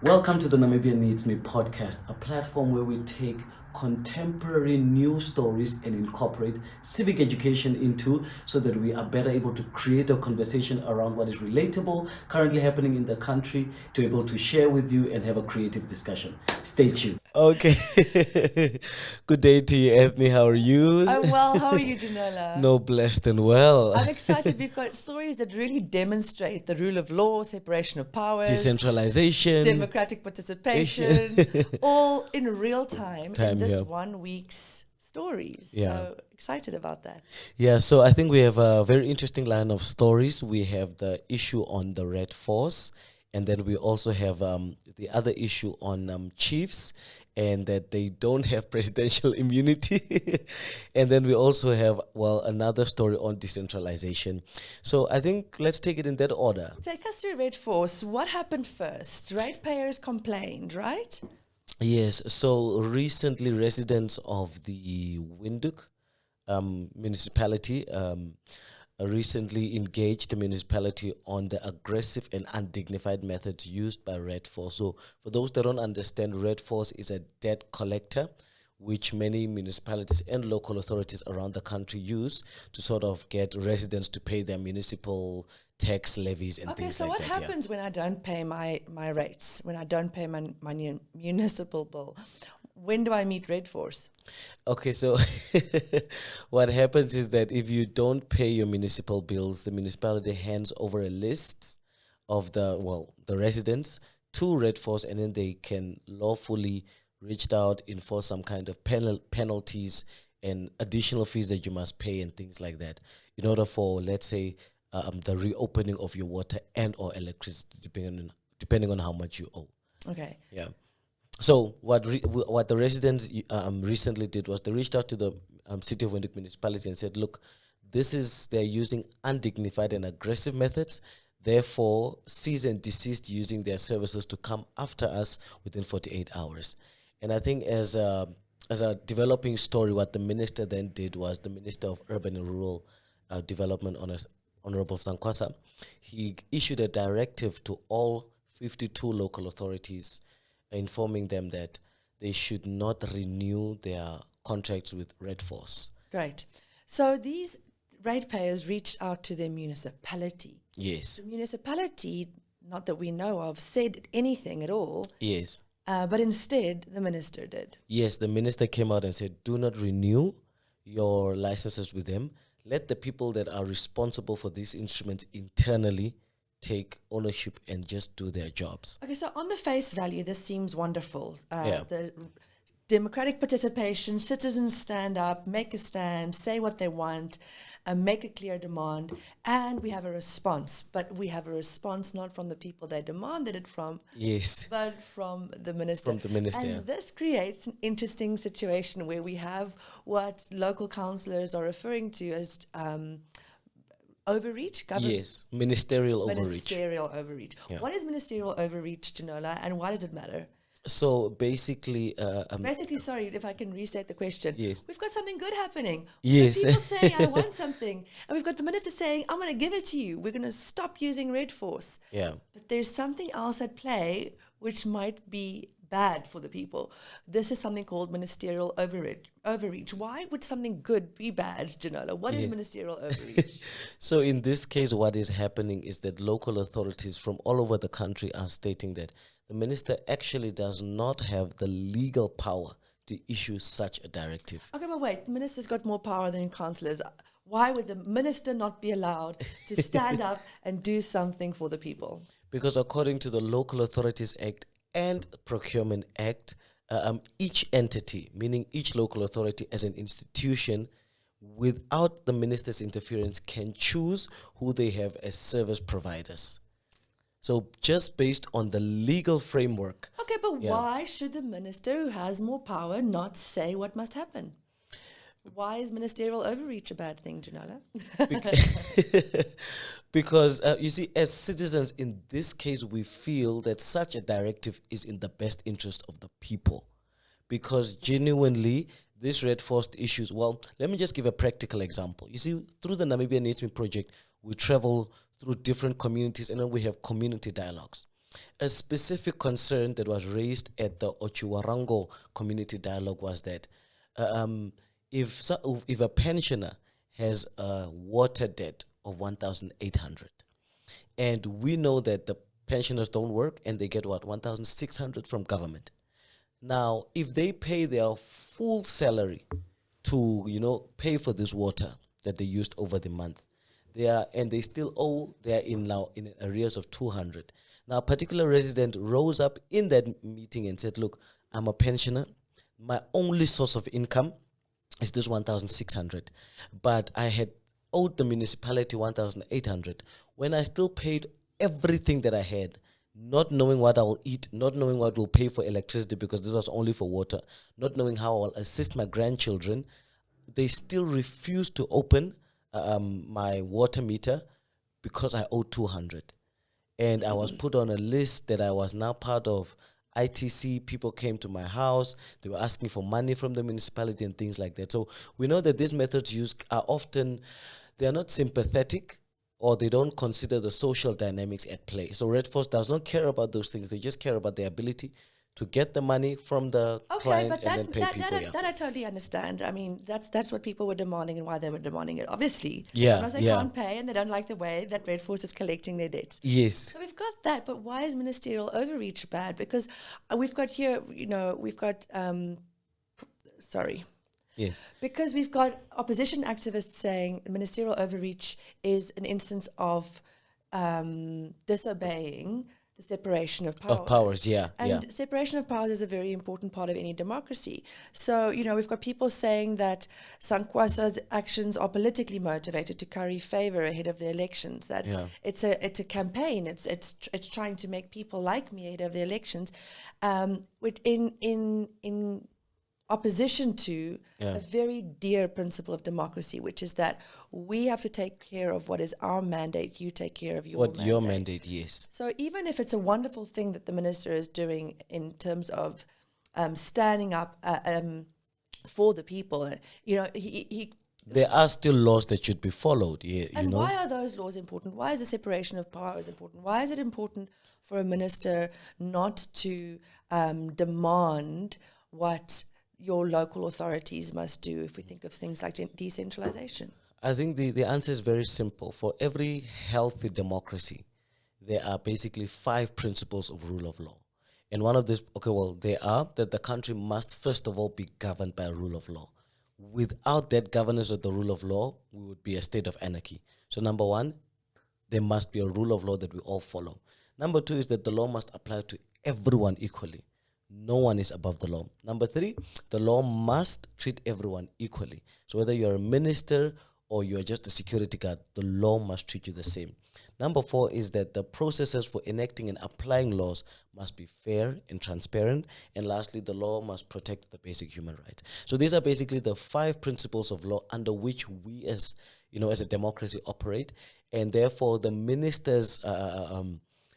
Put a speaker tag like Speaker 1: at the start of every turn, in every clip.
Speaker 1: Welcome to the Namibia Needs Me podcast, a platform where we take contemporary news stories and incorporate civic education into so that we are better able to create a conversation around what is relatable, currently happening in the country, to be able to share with you and have a creative discussion. Stay tuned. Okay. Good day to you, Anthony. How are you?
Speaker 2: I'm well. How are you, Janola?
Speaker 1: No, blessed and well.
Speaker 2: I'm excited. We've got stories that really demonstrate the rule of law, separation of powers,
Speaker 1: Decentralisation,
Speaker 2: democratic participation, all in real time in this 1 week's stories.
Speaker 1: Yeah.
Speaker 2: So excited about that.
Speaker 1: Yeah, so I think we have a very interesting line of stories. We have the issue on the RedForce, and then we also have the other issue on chiefs and that they don't have presidential immunity. And then we also have, another story on decentralization. So I think let's take it in that order.
Speaker 2: Take us through RedForce. What happened first? Ratepayers complained, right?
Speaker 1: Yes, so recently residents of the Windhoek municipality recently engaged the municipality on the aggressive and undignified methods used by RedForce. So for those that don't understand, RedForce is a debt collector which many municipalities and local authorities around the country use to sort of get residents to pay their municipal tax levies and things like that.
Speaker 2: Okay, so what happens when I don't pay my rates, when I don't pay my municipal bill? When do I meet RedForce?
Speaker 1: Okay, so what happens is that if you don't pay your municipal bills, the municipality hands over a list of the residents to RedForce, and then they can lawfully reach out, enforce some kind of penalties and additional fees that you must pay and things like that in order for, let's say, the reopening of your water and or electricity, depending on how much you owe.
Speaker 2: Okay.
Speaker 1: Yeah. So what the residents recently did was they reached out to the City of Windhoek municipality and said, look, they're using undignified and aggressive methods. Therefore, cease and desist using their services to come after us within 48 hours. And I think as a developing story, what the minister then did was the Minister of Urban and Rural Development, Honorable Sankwasa, he issued a directive to all 52 local authorities informing them that they should not renew their contracts with RedForce.
Speaker 2: Great. So these ratepayers reached out to their municipality.
Speaker 1: Yes.
Speaker 2: The municipality, not that we know of, said anything at all.
Speaker 1: Yes.
Speaker 2: But instead, the minister did.
Speaker 1: Yes, the minister came out and said, do not renew your licenses with them. Let the people that are responsible for these instruments internally take ownership and just do their jobs.
Speaker 2: Okay, so on the face value, this seems wonderful.
Speaker 1: Yeah.
Speaker 2: The democratic participation, citizens stand up, make a stand, say what they want, make a clear demand, and we have a response. But we have a response not from the people they demanded it from,
Speaker 1: Yes,
Speaker 2: but from the minister.
Speaker 1: from the minister.
Speaker 2: And this creates an interesting situation where we have what local councillors are referring to as overreach,
Speaker 1: Yes, ministerial overreach.
Speaker 2: Ministerial overreach.
Speaker 1: Yeah.
Speaker 2: What is ministerial overreach, Janola, and why does it matter?
Speaker 1: So basically,
Speaker 2: Sorry if I can restate the question.
Speaker 1: Yes.
Speaker 2: We've got something good happening.
Speaker 1: Yes.
Speaker 2: People saying, I want something. And we've got the minister saying, I'm going to give it to you. We're going to stop using RedForce.
Speaker 1: yeah.
Speaker 2: But there's something else at play which might be bad for the people. This is something called ministerial overreach. Why would something good be bad, Janola? What is ministerial overreach?
Speaker 1: So in this case, what is happening is that local authorities from all over the country are stating that the minister actually does not have the legal power to issue such a directive.
Speaker 2: Okay, but wait, the minister's got more power than councillors. Why would the minister not be allowed to stand up and do something for the people?
Speaker 1: Because according to the Local Authorities Act and Procurement Act, each entity, meaning each local authority as an institution, without the minister's interference, can choose who they have as service providers. So just based on the legal framework.
Speaker 2: Okay, but why should the minister who has more power not say what must happen? Why is ministerial overreach a bad thing, Janola?
Speaker 1: Because, you see, as citizens, in this case, we feel that such a directive is in the best interest of the people. Because genuinely, this RedForce issues, let me just give a practical example. You see, through the Namibia Needs Me project, we travel through different communities and then we have community dialogues. A specific concern that was raised at the Ochiwarango community dialogue was that if a pensioner has a water debt of 1,800, and we know that the pensioners don't work and they get what, 1,600 from government. Now, if they pay their full salary to, pay for this water that they used over the month, they still owe, they are in arrears of 200. Now, a particular resident rose up in that meeting and said, look, I'm a pensioner. My only source of income is this 1,600. But I had owed the municipality 1,800 when I still paid everything that I had, not knowing what I will eat, not knowing what will pay for electricity because this was only for water, not knowing how I will assist my grandchildren. They still refused to open my water meter because I owed 200. And I was put on a list that I was now part of ITC. People came to my house. They were asking for money from the municipality and things like that. So we know that these methods used are often, they are not sympathetic, or they don't consider the social dynamics at play. So RedForce does not care about those things. They just care about the ability to get the money from the client and then pay people.
Speaker 2: That I totally understand. I mean, that's what people were demanding and why they were demanding it, obviously.
Speaker 1: Yeah,
Speaker 2: because they can't pay and they don't like the way that RedForce is collecting their debts.
Speaker 1: Yes.
Speaker 2: So we've got that, but why is ministerial overreach bad? Because we've got here,
Speaker 1: Yes.
Speaker 2: Because we've got opposition activists saying ministerial overreach is an instance of disobeying the separation of powers. And separation of powers is a very important part of any democracy. So, we've got people saying that Sankwasa's actions are politically motivated to curry favor ahead of the elections, that it's a campaign, it's trying to make people like me ahead of the elections, which in opposition to a very dear principle of democracy, which is that we have to take care of what is our mandate, you take care of your mandate.
Speaker 1: Yes.
Speaker 2: So even if it's a wonderful thing that the minister is doing in terms of standing up for the people,
Speaker 1: there are still laws that should be followed.
Speaker 2: Why are those laws important? Why is the separation of powers important? Why is it important for a minister not to demand what your local authorities must do if we think of things like decentralization?
Speaker 1: I think the answer is very simple. For every healthy democracy, there are basically 5 principles of rule of law. And one of these, they are that the country must first of all be governed by a rule of law. Without that governance of the rule of law, we would be a state of anarchy. So number 1, there must be a rule of law that we all follow. Number 2 is that the law must apply to everyone equally. No one is above the law. Number 3, the law must treat everyone equally. So whether you're a minister or you're just a security guard, the law must treat you the same. Number 4 is that the processes for enacting and applying laws must be fair and transparent. And lastly, the law must protect the basic human rights. So these are basically the 5 principles of law under which we as a democracy operate. And therefore, the minister's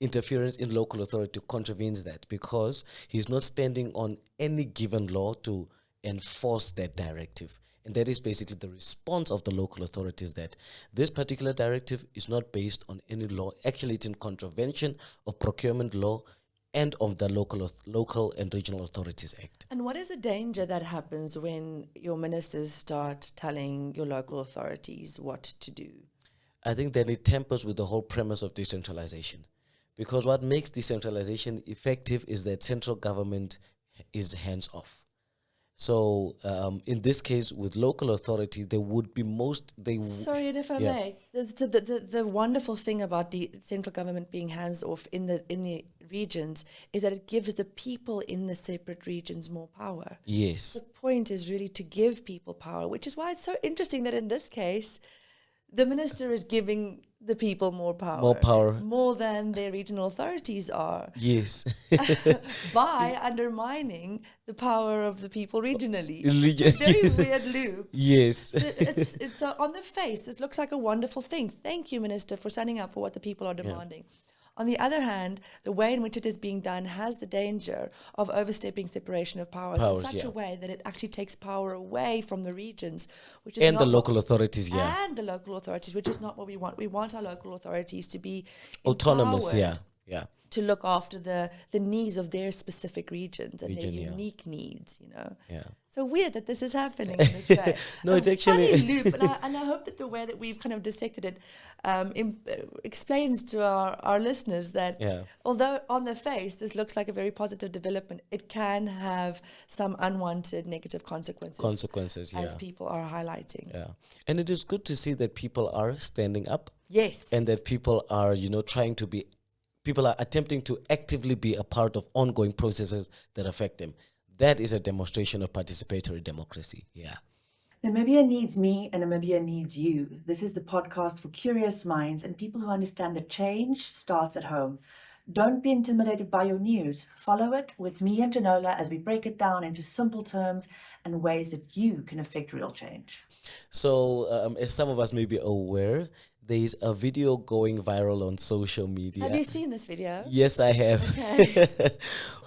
Speaker 1: interference in local authority contravenes that, because he's not standing on any given law to enforce that directive. And that is basically the response of the local authorities, that this particular directive is not based on any law. Actually, it's in contravention of procurement law and of the Local and Regional Authorities Act.
Speaker 2: And what is the danger that happens when your ministers start telling your local authorities what to do?
Speaker 1: I think that it tampers with the whole premise of decentralization. Because what makes decentralization effective is that central government is hands-off. So in this case, with local authority, there would be
Speaker 2: Sorry, and if I may, the wonderful thing about the central government being hands-off in the regions is that it gives the people in the separate regions more power.
Speaker 1: Yes.
Speaker 2: The point is really to give people power, which is why it's so interesting that in this case, the minister is giving the people more power. More than their regional authorities are.
Speaker 1: Yes.
Speaker 2: By undermining the power of the people regionally. It's a very weird loop.
Speaker 1: Yes.
Speaker 2: So it's on the face, this looks like a wonderful thing. Thank you, Minister, for standing up for what the people are demanding. Yeah. On the other hand, the way in which it is being done has the danger of overstepping separation of powers in such a way that it actually takes power away from the regions, which is
Speaker 1: and the local authorities,
Speaker 2: and the local authorities, which is not what we want. We want our local authorities to be
Speaker 1: autonomous,
Speaker 2: to look after the needs of their specific regions and their
Speaker 1: yeah.
Speaker 2: unique needs, you know.
Speaker 1: Yeah.
Speaker 2: So weird that this is happening in this way.
Speaker 1: No, it's actually
Speaker 2: funny loop, and I hope that the way that we've kind of dissected it explains to our listeners that although on the face this looks like a very positive development, it can have some unwanted negative consequences as people are highlighting.
Speaker 1: Yeah, and it is good to see that people are standing up.
Speaker 2: Yes,
Speaker 1: and that people are, people are attempting to actively be a part of ongoing processes that affect them. That is a demonstration of participatory democracy. Yeah.
Speaker 3: Namibia needs me and Namibia needs you. This is the podcast for curious minds and people who understand that change starts at home. Don't be intimidated by your news. Follow it with me and Janola as we break it down into simple terms and ways that you can affect real change.
Speaker 1: So, as some of us may be aware, there is a video going viral on social media.
Speaker 2: Have you seen this video?
Speaker 1: Yes, I have.
Speaker 2: Okay.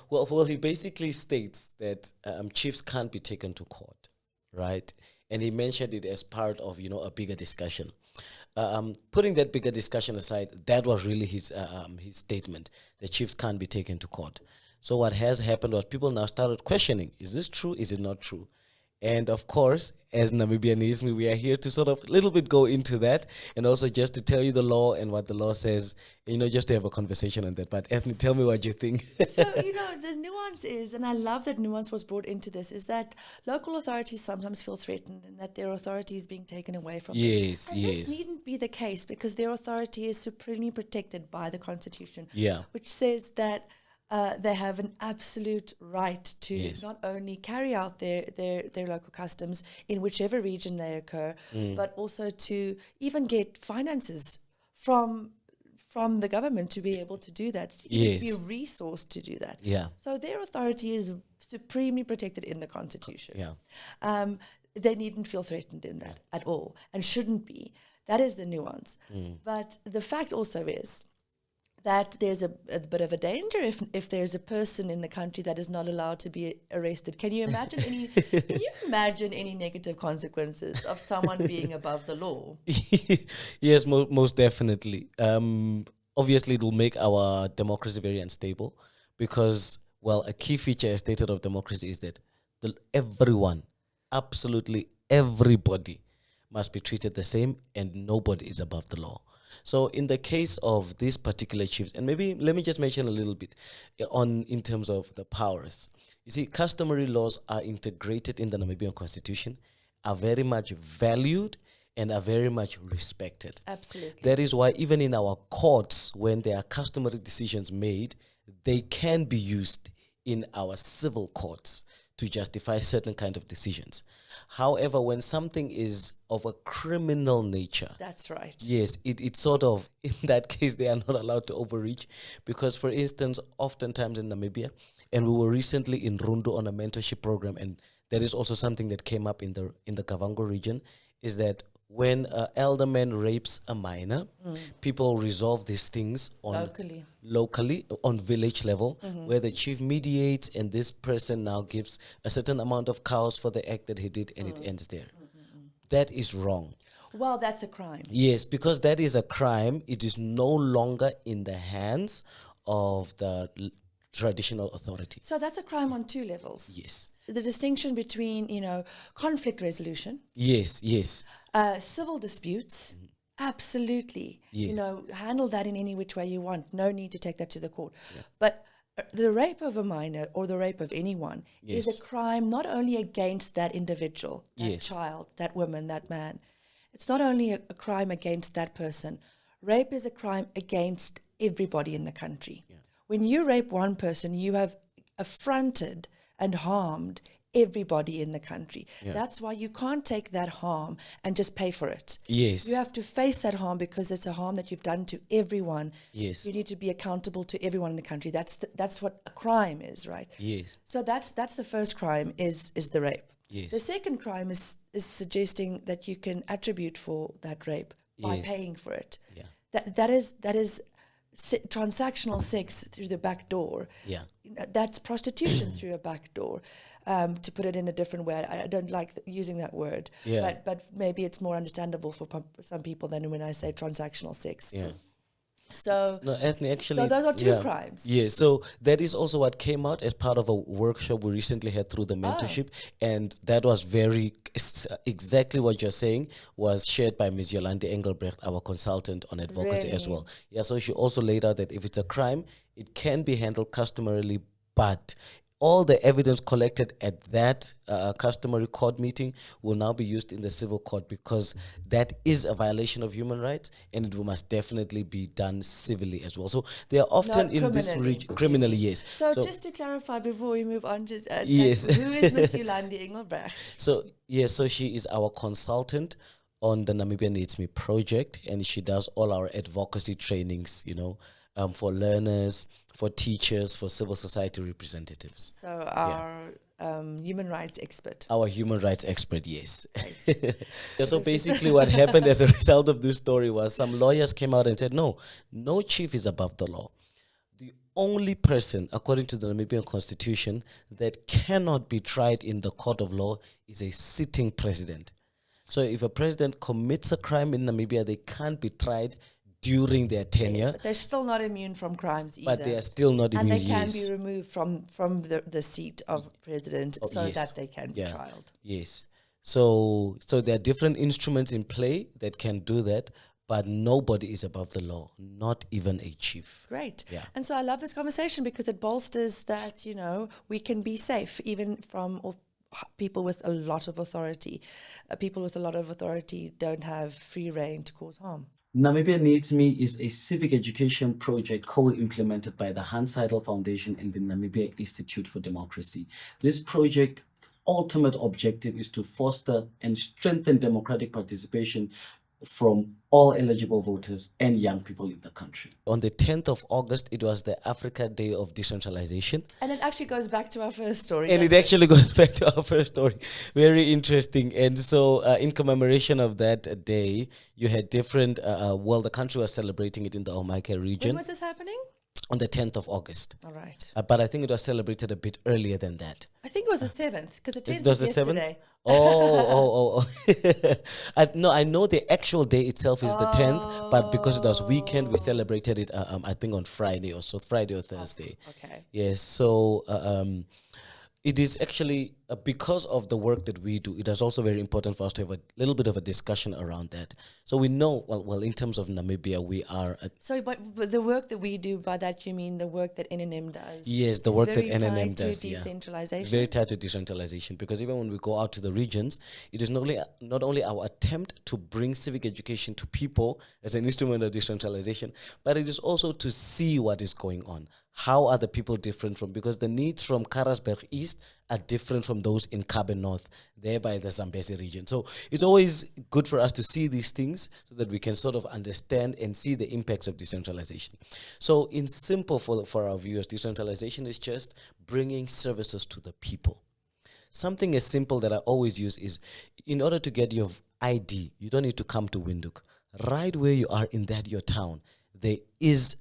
Speaker 1: Well, he basically states that chiefs can't be taken to court, right? And he mentioned it as part of, a bigger discussion. Putting that bigger discussion aside, that was really his statement, that chiefs can't be taken to court. So what has happened was people now started questioning, is this true? Is it not true? And of course, as Namibia Needs Me, we are here to sort of a little bit go into that and also just to tell you the law and what the law says, just to have a conversation on that. But Ethne, tell me what you think.
Speaker 2: So, the nuance is, and I love that nuance was brought into this, is that local authorities sometimes feel threatened and that their authority is being taken away from them.
Speaker 1: Yes,
Speaker 2: and this needn't be the case because their authority is supremely protected by the Constitution, which says that they have an absolute right to not only carry out their local customs in whichever region they occur, but also to even get finances from the government to be able to do that, to be resourced to do that.
Speaker 1: Yeah.
Speaker 2: So their authority is supremely protected in the Constitution.
Speaker 1: Yeah.
Speaker 2: They needn't feel threatened in that at all and shouldn't be. That is the nuance. But the fact also is that there's a bit of a danger if there's a person in the country that is not allowed to be arrested. Can you imagine any negative consequences of someone being above the law?
Speaker 1: Yes, most definitely. Obviously, it will make our democracy very unstable because, a key feature as stated of democracy is that everyone, absolutely everybody, must be treated the same and nobody is above the law. So in the case of these particular chiefs, and maybe let me just mention a little bit in terms of the powers. You see, customary laws are integrated in the Namibian Constitution, are very much valued, and are very much respected.
Speaker 2: Absolutely.
Speaker 1: That is why even in our courts, when there are customary decisions made, they can be used in our civil courts to justify certain kind of decisions. However, when something is of a criminal nature,
Speaker 2: that's right.
Speaker 1: Yes, it's sort of, in that case, they are not allowed to overreach because, for instance, oftentimes in Namibia, and we were recently in Rundu on a mentorship program, and that is also something that came up in the Kavango region, is that when an elderman rapes a minor, people resolve these things locally on village level, where the chief mediates and this person now gives a certain amount of cows for the act that he did, and it ends there. That is wrong.
Speaker 2: Well, that's a crime.
Speaker 1: Yes, because that is a crime. It is no longer in the hands of the traditional authority.
Speaker 2: So that's a crime on two levels.
Speaker 1: Yes.
Speaker 2: The distinction between, conflict resolution.
Speaker 1: Yes.
Speaker 2: Civil disputes. Absolutely.
Speaker 1: Yes.
Speaker 2: Handle that in any which way you want. No need to take that to the court. Yeah. But the rape of a minor or the rape of anyone is a crime not only against that individual, that child, that woman, that man. It's not only a crime against that person. Rape is a crime against everybody in the country. Yeah. When you rape one person, you have affronted and harmed everybody in the country. Yeah. That's why you can't take that harm and just pay for it.
Speaker 1: Yes.
Speaker 2: You have to face that harm because it's a harm that you've done to everyone.
Speaker 1: Yes.
Speaker 2: You need to be accountable to everyone in the country. That's what a crime is, right?
Speaker 1: Yes.
Speaker 2: So that's the first crime is the rape.
Speaker 1: Yes.
Speaker 2: The second crime is suggesting that you can attribute for that rape by paying for it.
Speaker 1: Yeah.
Speaker 2: That is transactional sex through the back door.
Speaker 1: Yeah.
Speaker 2: That's prostitution through a back door. To put it in a different way, I don't like using that word, but maybe it's more understandable for some people than when I say transactional sex.
Speaker 1: Yeah.
Speaker 2: So,
Speaker 1: No, Anthony, actually,
Speaker 2: so those are two crimes.
Speaker 1: Yeah, so that is also what came out as part of a workshop we recently had through the
Speaker 2: Oh.
Speaker 1: mentorship, and that was exactly what you're saying was shared by Ms. Yolande Engelbrecht, our consultant on advocacy as
Speaker 2: Really?
Speaker 1: well. Yeah, so she also laid out that if it's a crime, it can be handled customarily, but all the evidence collected at that customary court meeting will now be used in the civil court, because that is a violation of human rights, and it must definitely be done civilly as well. So they are often in this criminally, yes.
Speaker 2: So just to clarify before we move on, just
Speaker 1: Yes.
Speaker 2: who is Miss Yolande Engelbrecht?
Speaker 1: So so she is our consultant on the Namibia Needs Me project, and she does all our advocacy trainings, for learners, for teachers, for civil society representatives.
Speaker 2: So our human rights expert.
Speaker 1: Our human rights expert, yes. So basically what happened as a result of this story was some lawyers came out and said, no chief is above the law. The only person, according to the Namibian constitution, that cannot be tried in the court of law is a sitting president. So if a president commits a crime in Namibia, they can't be tried during their tenure.
Speaker 2: But they're still not immune from crimes either.
Speaker 1: But they are still not immune,
Speaker 2: and they can be removed from the seat of president
Speaker 1: yes.
Speaker 2: that they can be trialed.
Speaker 1: Yes. So there are different instruments in play that can do that, but nobody is above the law, not even a chief.
Speaker 2: Great.
Speaker 1: Yeah.
Speaker 2: And so I love this conversation because it bolsters that, we can be safe even from people with a lot of authority. People with a lot of authority don't have free reign to cause harm.
Speaker 1: Namibia Needs Me is a civic education project co-implemented by the Hans Seidel Foundation and the Namibia Institute for Democracy. This project ultimate objective is to foster and strengthen democratic participation from all eligible voters and young people in the country. On the 10th of August, it was the Africa Day of Decentralization.
Speaker 2: And it actually goes back to our first story.
Speaker 1: And it actually goes back to our first story. Very interesting. And so in commemoration of that day, you had different, the country was celebrating it in the Omake region.
Speaker 2: When was this happening?
Speaker 1: On the 10th of August.
Speaker 2: All right.
Speaker 1: But I think it was celebrated a bit earlier than that.
Speaker 2: I think it was the 7th, because the 10th
Speaker 1: was
Speaker 2: was
Speaker 1: the
Speaker 2: yesterday.
Speaker 1: 7th? I know the actual day itself is the 10th, but because it was weekend, we celebrated it, I think on Friday or Thursday.
Speaker 2: Okay.
Speaker 1: Yes, so it is actually, because of the work that we do, it is also very important for us to have a little bit of a discussion around that. So we know, well, in terms of Namibia, we are...
Speaker 2: But the work that we do, by that you mean the work that NNM does?
Speaker 1: Yes, the work that NNM does.
Speaker 2: To decentralization?
Speaker 1: It's very tied to decentralization, because even when we go out to the regions, it is not only our attempt to bring civic education to people as an instrument of decentralization, but it is also to see what is going on. How are the people different from, because the needs from Karasberg East are different from those in Kabe North, there by the Zambezi region. So it's always good for us to see these things so that we can sort of understand and see the impacts of decentralization. So in simple for our viewers, decentralization is just bringing services to the people. Something as simple that I always use is, in order to get your ID, you don't need to come to Windhoek. Right where you are in your town, there is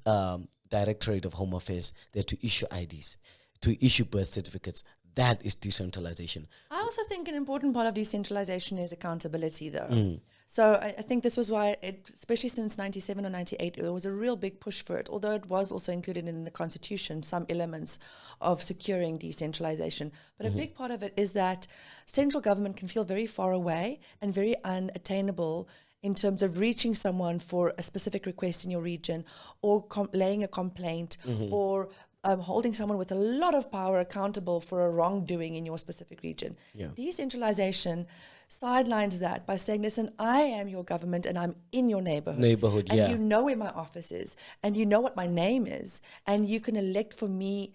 Speaker 1: Directorate of Home Affairs there to issue IDs, to issue birth certificates. That is decentralization.
Speaker 2: I also think an important part of decentralization is accountability, though. So I think this was why, especially since 97 or 98, there was a real big push for it, although it was also included in the Constitution, some elements of securing decentralization. But a big part of it is that central government can feel very far away and very unattainable in terms of reaching someone for a specific request in your region, or laying a complaint, or holding someone with a lot of power accountable for a wrongdoing in your specific region.
Speaker 1: Yeah.
Speaker 2: Decentralization sidelines that by saying, listen, I am your government and I'm in your neighborhood. And you know where my office is, and you know what my name is, and you can elect me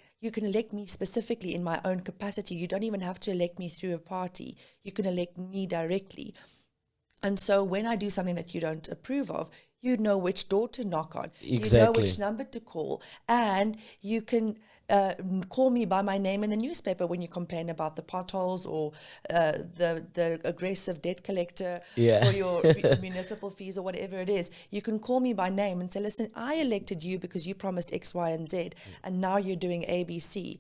Speaker 2: specifically in my own capacity. You don't even have to elect me through a party. You can elect me directly. And so when I do something that you don't approve of, you know which door to knock on.
Speaker 1: Exactly.
Speaker 2: You know which number to call. And you can call me by my name in the newspaper when you complain about the potholes or the aggressive debt collector for your municipal fees or whatever it is. You can call me by name and say, listen, I elected you because you promised X, Y, and Z, and now you're doing ABC.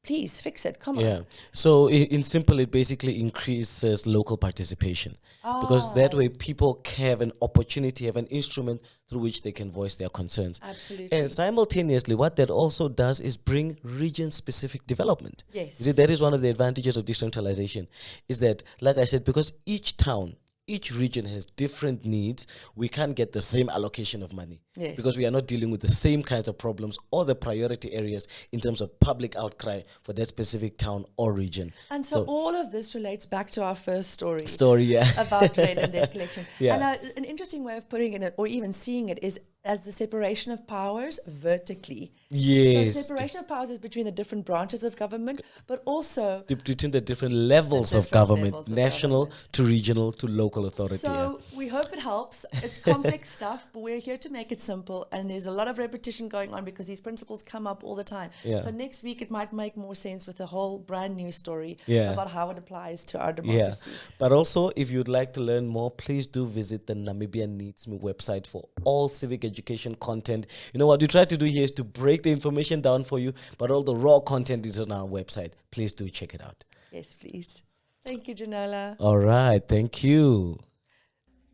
Speaker 2: please fix it. Come
Speaker 1: Yeah.
Speaker 2: on.
Speaker 1: So in simple, it basically increases local participation because that way people have an opportunity, have an instrument through which they can voice their concerns.
Speaker 2: Absolutely.
Speaker 1: And simultaneously, what that also does is bring region-specific development.
Speaker 2: Yes.
Speaker 1: You see, that is one of the advantages of decentralization, is that, like I said, because each town, each region has different needs, we can't get the same allocation of money.
Speaker 2: Yes.
Speaker 1: Because we are not dealing with the same kinds of problems or the priority areas in terms of public outcry for that specific town or region.
Speaker 2: And so all of this relates back to our first story.
Speaker 1: Yeah.
Speaker 2: About rent and debt collection.
Speaker 1: Yeah.
Speaker 2: And an interesting way of putting it, or even seeing it, is as the separation of powers vertically.
Speaker 1: Yes.
Speaker 2: So separation of powers is between the different branches of government, but also
Speaker 1: Between the different levels of government, national to regional to local authority.
Speaker 2: So we hope it helps. It's complex stuff, but we're here to make it simple. And there's a lot of repetition going on because these principles come up all the time.
Speaker 1: Yeah.
Speaker 2: So next week it might make more sense with a whole brand new story
Speaker 1: Yeah.
Speaker 2: about how it applies to our
Speaker 1: Yeah.
Speaker 2: democracy.
Speaker 1: But also, if you'd like to learn more, please do visit the Namibia Needs Me website for all civic education content. You know what we try to do here is to break the information down for you, but all the raw content is on our website. Please do check it out.
Speaker 2: Yes, please. Thank you, Janola.
Speaker 1: All right. Thank you.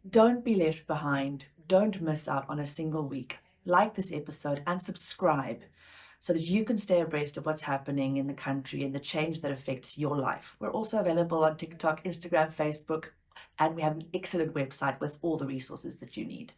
Speaker 3: Don't be left behind. Don't miss out on a single week. Like this episode and subscribe so that you can stay abreast of what's happening in the country and the change that affects your life. We're also available on TikTok, Instagram, Facebook, and we have an excellent website with all the resources that you need.